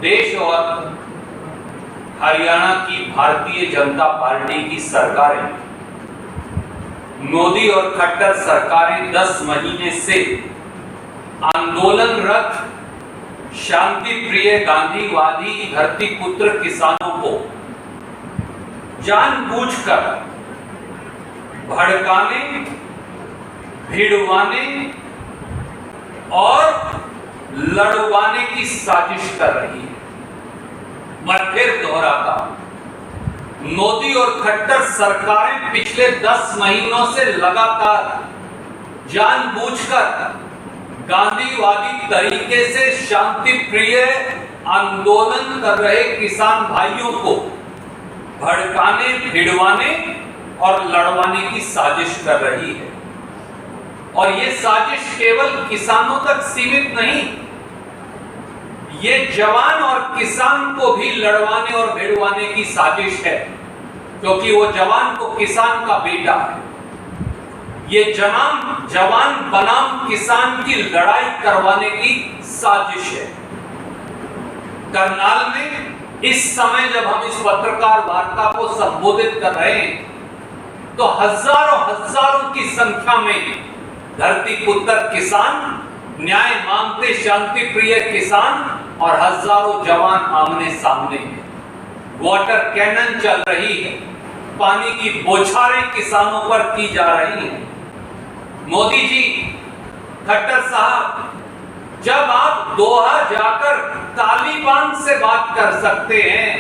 देश और हरियाणा की भारतीय जनता पार्टी की सरकारें, मोदी और खट्टर सरकारें 10 महीने से आंदोलनरत शांति प्रिय गांधीवादी धरती पुत्र किसानों को जानबूझकर भड़काने, भिड़वाने और लड़वाने की साजिश कर रही है। मैं फिर दोहराता हूं, मोदी और खट्टर सरकारें पिछले 10 महीनों से लगातार जानबूझकर गांधीवादी तरीके से शांति प्रिय आंदोलन कर रहे किसान भाइयों को भड़काने, भिड़वाने और लड़वाने की साजिश कर रही है। और ये साजिश केवल किसानों तक सीमित नहीं, ये जवान और किसान को भी लड़वाने और भिड़वाने की साजिश है, क्योंकि वो जवान को किसान का बेटा है। ये जवान बनाम किसान की लड़ाई करवाने की साजिश है। करनाल में इस समय जब हम इस पत्रकार वार्ता को संबोधित कर रहे हैं, तो हजारों की संख्या में धरती पुत्र किसान, न्याय मांगते शांति प्रिय किसान और हजारों जवान आमने सामने हैं। वाटर कैनन चल रही है, पानी की बौछारें किसानों पर की जा रही हैं। मोदी जी, खट्टर साहब, जब आप दोहा जाकर तालिबान से बात कर सकते हैं,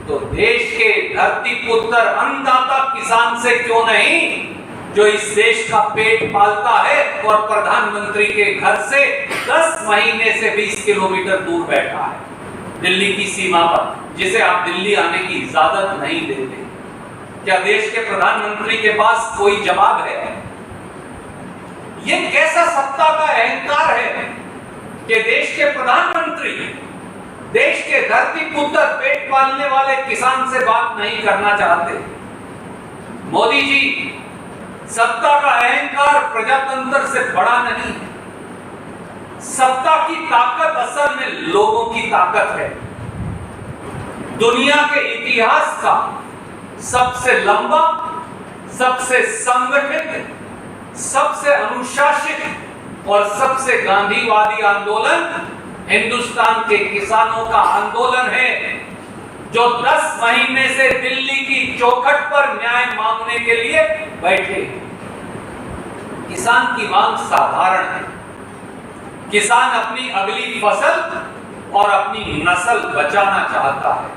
तो देश के धरती पुत्र अन्नदाता किसान से क्यों नहीं, जो इस देश का पेट पालता है और प्रधानमंत्री के घर से 10 महीने से 20 किलोमीटर दूर बैठा है, दिल्ली की सीमा पर, जिसे आप दिल्ली आने की इजाजत नहीं देते। क्या देश के प्रधानमंत्री के पास कोई जवाब है? ये कैसा सत्ता का अहंकार है कि देश के प्रधानमंत्री देश के धरती पुत्र पेट पालने वाले किसान से बात नहीं करना चाहते? मोदी जी, सत्ता का अहंकार प्रजातंत्र से बड़ा नहीं है। सत्ता की ताकत असल में लोगों की ताकत है। दुनिया के इतिहास का सबसे लंबा, सबसे संगठित, सबसे अनुशासित और सबसे गांधीवादी आंदोलन हिंदुस्तान के किसानों का आंदोलन है, जो 10 महीने से दिल्ली की चौखट पर न्याय मांगने के लिए बैठे। किसान की मांग साधारण है। किसान अपनी अगली फसल और अपनी नस्ल बचाना चाहता है।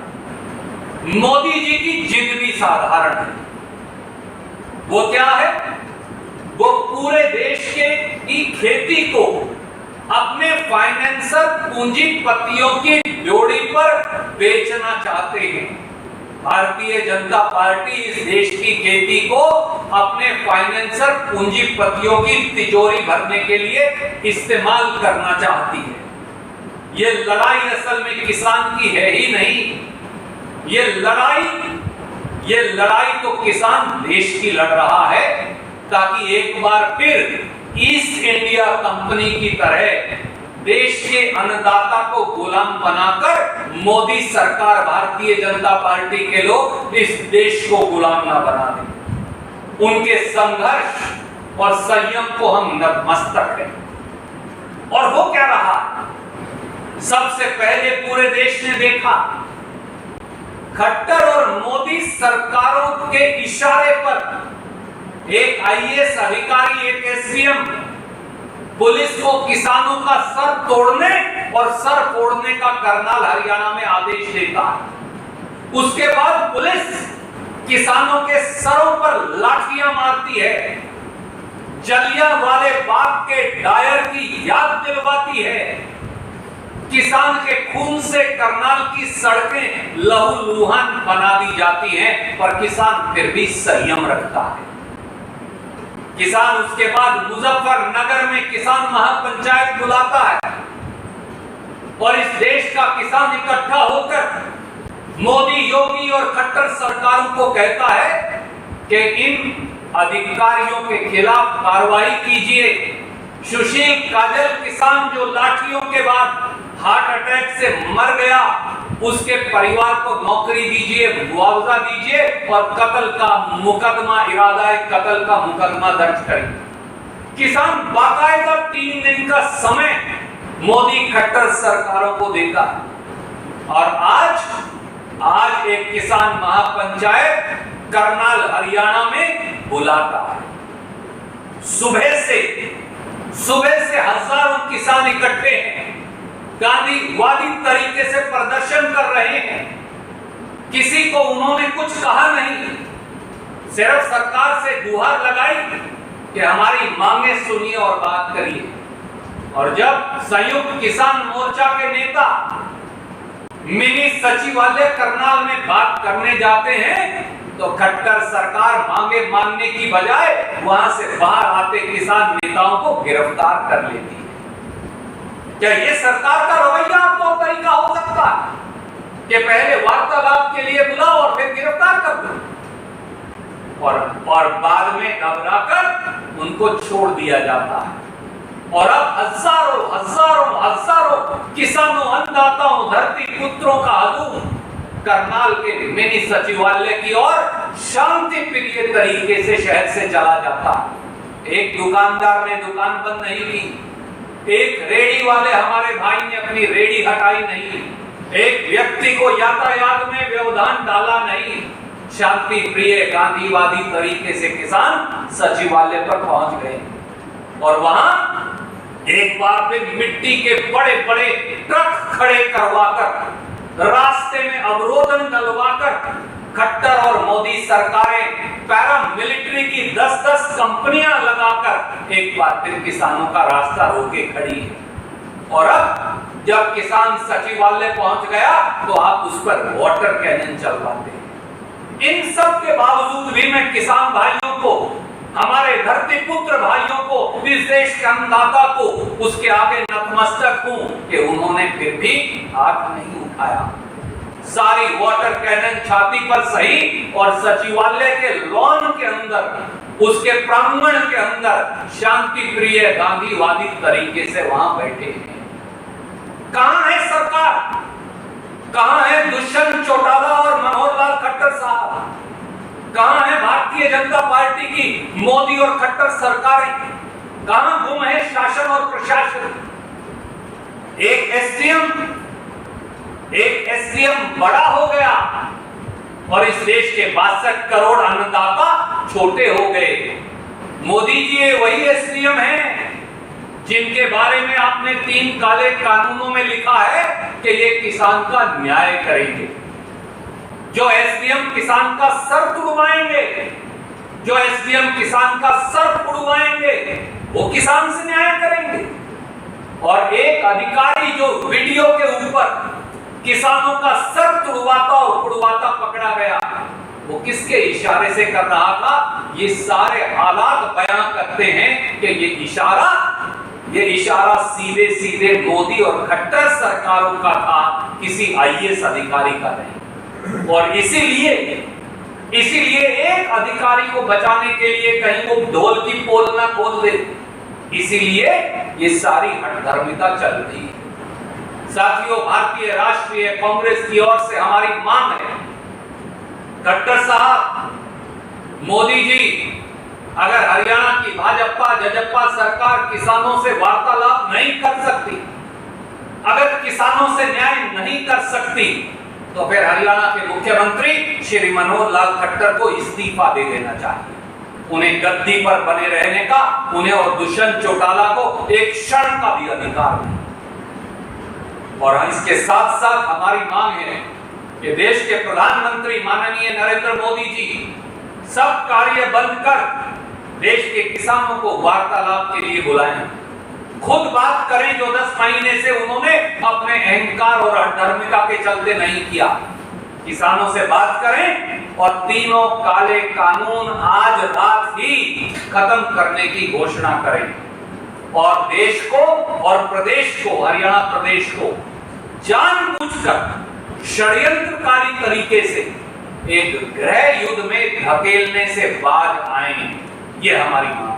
मोदी जी की जिद भी साधारण है। वो क्या है? वो पूरे देश की खेती को अपने फाइनेंसर पूंजीपतियों की ड्योढ़ी पर बेचना चाहते हैं। भारतीय जनता पार्टी इस देश की खेती को अपने फाइनेंसर पूंजीपतियों की तिजोरी भरने के लिए इस्तेमाल करना चाहती है। ये लड़ाई असल में किसान की है ही नहीं। ये लड़ाई तो किसान देश की लड़ रहा है, ताकि एक बार फिर ईस्ट इंडिया कंपनी की तरह देश के अन्नदाता को गुलाम बनाकर मोदी सरकार, भारतीय जनता पार्टी के लोग इस देश को गुलाम ना बना दें। उनके संघर्ष और संयम को हम नतमस्तक हैं। और वो क्या रहा? सबसे पहले पूरे देश ने देखा, खट्टर और मोदी सरकारों के इशारे पर एक आईएएस अधिकारी, एक एसडीएम पुलिस को किसानों का सर तोड़ने और सर फोड़ने का करनाल हरियाणा में आदेश देता है। उसके बाद पुलिस किसानों के सरों पर लाठियां मारती है, जलियांवाले बाग के डायर की याद दिलवाती है। किसान के खून से करनाल की सड़कें लहूलुहान बना दी जाती हैं, पर किसान फिर भी संयम रखता है। किसान उसके बाद मुजफ्फरनगर में किसान महापंचायत बुलाता है और इस देश का किसान इकट्ठा होकर मोदी, योगी और खट्टर सरकारों को कहता है कि इन अधिकारियों के खिलाफ कार्रवाई कीजिए। सुशील काजल किसान जो लाठियों के बाद हार्ट अटैक से मर गया, उसके परिवार को नौकरी दीजिए, मुआवजा दीजिए और कत्ल का मुकदमा, इरादा कत्ल का मुकदमा दर्ज करिए। किसान बाकायदा 3 दिन का समय मोदी खट्टर सरकारों को देता है। और आज एक किसान महापंचायत करनाल हरियाणा में बुलाता है। सुबह से हजारों किसान इकट्ठे हैं, गांधीवादी तरीके से प्रदर्शन कर रहे हैं। किसी को उन्होंने कुछ कहा नहीं, सिर्फ सरकार से गुहार लगाई कि हमारी मांगे सुनिए और बात करिए। और जब संयुक्त किसान मोर्चा के नेता मिनी सचिवालय करनाल में बात करने जाते हैं तो खट्टर सरकार मांगे मांगने की बजाय वहां से बाहर आते किसान नेताओं को गिरफ्तार कर लेती है। क्या ये सरकार का रवैया आपको तरीका हो सकता है कि पहले वार्तालाप के लिए बुलाओ और फिर गिरफ्तार कर दो और बाद में घबराकर उनको छोड़ दिया जाता है? और अब हजारों किसानों, अन्नदाताओं, धरती पुत्रों का हजूम करनाल के मिनी सचिवालय की ओर शांति प्रिय तरीके से शहर से चला जाता। एक दुकानदार ने दुकान बंद नहीं की, एक रेडी वाले हमारे भाई ने अपनी रेडी हटाई नहीं, एक व्यक्ति को यातायात में व्यवधान डाला नहीं। शांति प्रिय गांधीवादी तरीके से किसान सचिवालय पर पहुंच गए और वहां एक बार फिर मिट्टी के बड़े बड़े ट्रक खड़े करवाकर, रास्ते में अवरोधन डलवाकर खट्टर और मोदी सरकारें पैरामिलिट्री की 10-10 कंपनियां लगाकर एक बार फिर किसानों का रास्ता रोके खड़ी है। और अब जब किसान सचिवालय पहुंच गया तो आप उस पर वाटर कैनन चलवाते हैं। इन सब के बावजूद भी मैं किसान भाइयों को, हमारे धरती पुत्र भाइयों को, इस देश के अन्नदाता को उसके आगे नतमस्तक हूं कि उन्होंने फिर भी हाथ नहीं उठाया। सारी वाटर कैनन छाती पर सही और सचिवालय के लॉन के अंदर, उसके प्रांगण के अंदर शांति प्रिय गांधीवादी तरीके से वहां बैठे हैं। कहां है सरकार? कहां है दुष्यंत चौटाला और मनोहर लाल खट्टर साहब? कहां है भारतीय जनता पार्टी की मोदी और खट्टर सरकारें? कहां गुम है शासन और प्रशासन? एक एसडीएम बड़ा हो गया और इस देश के 62 करोड़ अन्नदाता छोटे हो गए। मोदी जी ये वही एसडीएम हैं जिनके बारे में आपने 3 काले कानूनों में लिखा है कि ये किसान का न्याय करेंगे। जो एसडीएम किसान का सर तुड़वाएंगे, जो एसडीएम किसान का सर उड़वाएंगे, वो किसान से न्याय करेंगे। और एक अधिकारी जो वीडियो के ऊपर किसानों का सर तुड़वाता और उड़वाता पकड़ा गया, वो किसके इशारे से कर रहा था? ये सारे हालात बयां करते हैं कि ये इशारा सीधे सीधे मोदी और खट्टर सरकारों का था, किसी आईएएस अधिकारी का नहीं। और इसीलिए एक अधिकारी को बचाने के लिए कहीं वो ढोल की पोल ना खोल दे, इसीलिए ये सारी हठधर्मिता चल रही है। साथियों, भारतीय राष्ट्रीय कांग्रेस की ओर से हमारी मांग है, खट्टर साहब, मोदी जी, अगर हरियाणा की भाजपा जजपा सरकार किसानों से वार्तालाप नहीं कर सकती, अगर किसानों से न्याय नहीं कर सकती, तो फिर हरियाणा के मुख्यमंत्री श्री मनोहर लाल खट्टर को इस्तीफा दे देना चाहिए। उन्हें गद्दी पर बने रहने का, उन्हें और दुष्यंत चौटाला को एक क्षण का भी अधिकार नहीं। और इसके साथ साथ हमारी मांग है कि देश के प्रधानमंत्री माननीय नरेंद्र मोदी जी सब कार्य बंद कर देश के किसानों को वार्तालाप के लिए बुलाएं, खुद बात करें जो 10 महीने से उन्होंने अपने अहंकार और अधर्मिता के चलते नहीं किया। किसानों से बात करें और तीनों काले कानून आज रात ही खत्म करने की घोषणा करें और देश को और प्रदेश को, हरियाणा प्रदेश को जानबूझकर षड्यंत्रकारी तरीके से एक गृह युद्ध में धकेलने से बाज आए। ये हमारी मांग।